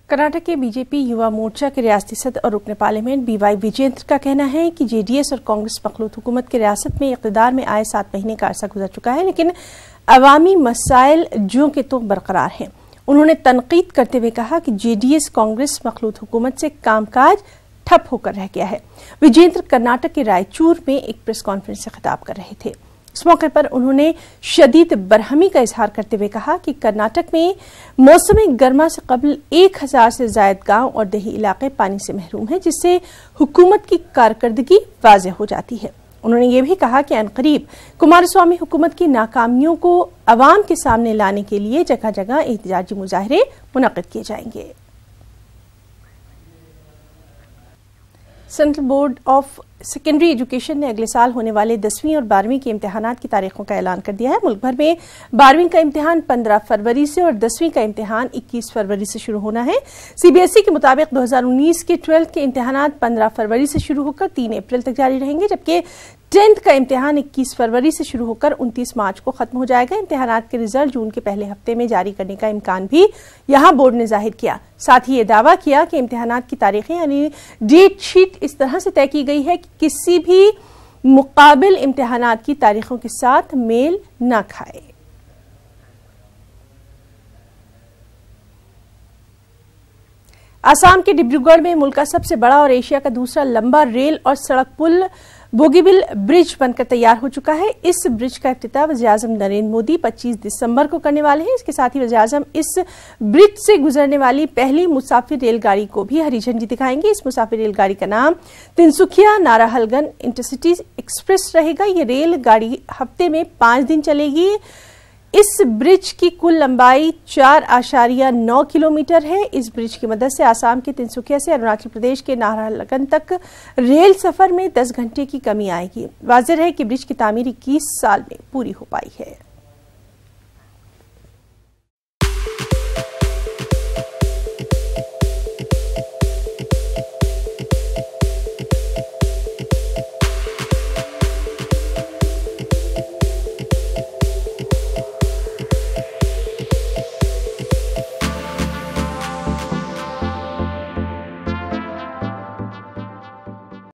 कर्नाटक के बीजेपी युवा मोर्चा के रियासती सदर और रुकन पार्लियामेंट बीवाई विजेंद्र का कहना है कि जेडीएस और कांग्रेस मखलूत हुकूमत की रियासत में इक़्तिदार में आए 7 महीने का अरसा गुजर चुका है, लेकिन अवामी मसाइल ज्यों के त्यों बरकरार हैं। उन्होंने तनकीद करते हुए कहा कि जेडीएस कांग्रेस मखलूत हुकूमत से कामकाज ठप होकर रह गया है। विजेंद्र कर्नाटक के रायचूर में एक प्रेस कॉन्फ्रेंस से खिताब कर रहे थे। इस मौके पर उन्होंने शदीद बरहमी का इजहार करते हुए कहा कि कर्नाटक में मौसम गर्मा से कबल 1000 से ज्यादा गांव और देही इलाके पानी से महरूम हैं, जिससे हुकूमत की कारकर्दगी वाज़ेह हो जाती है। उन्होंने ये भी कहा कि अनकरीब कुमारस्वामी हुकूमत की नाकामियों को अवाम के सामने लाने के लिए जगह जगह एहतजाजी मुजाहरे मुनक़िद किए जाएंगे। Central board of secondary education ने अगले साल होने वाले 10वीं और 12वीं के इम्तिहानात की तारीखों का ऐलान कर दिया है। मुल्क भर में 12वीं का इम्तिहान 15 फरवरी से और 10वीं का इम्तिहान 21 फरवरी से शुरू होना है। सीबीएसई के मुताबिक 2019 के 12th के इम्तिहानात 15 फरवरी से शुरू होकर 3 अप्रैल तक जारी रहेंगे, जबकि 10th का इम्तिहान 21 फरवरी से शुरू होकर 29 मार्च को खत्म हो जाएगा। इम्तिहानात के रिजल्ट जून के पहले हफ्ते में जारी करने का इम्कान भी यहाँ बोर्ड ने जाहिर किया। साथ ही ये दावा किया कि इम्तिहानात की तारीखें यानी डेट शीट इस तरह से तय की गई है कि किसी भी मुकाबिल इम्तिहानात की तारीखों के साथ मेल न खाए। आसाम के डिब्रूगढ़ में मुल्क का सबसे बड़ा और एशिया का दूसरा लंबा रेल और सड़क पुल बोगीबिल ब्रिज बनकर तैयार हो चुका है। इस ब्रिज का इफ्तिताह वज़ीर-ए-आज़म नरेंद्र मोदी 25 दिसंबर को करने वाले हैं। इसके साथ ही वज़ीर-ए-आज़म इस ब्रिज से गुजरने वाली पहली मुसाफिर रेलगाड़ी को भी हरी झंडी दिखाएंगे। इस मुसाफिर रेलगाड़ी का नाम तिनसुकिया नाराहलगन इंटरसिटी एक्सप्रेस रहेगा। ये रेलगाड़ी हफ्ते में 5 दिन चलेगी। इस ब्रिज की कुल लंबाई 4.9 किलोमीटर है। इस ब्रिज की मदद से आसाम के तिनसुकिया से अरुणाचल प्रदेश के नाहरलगन तक रेल सफर में 10 घंटे की कमी आएगी। वाज़ेह है कि ब्रिज की तामीर 21 साल में पूरी हो पाई है।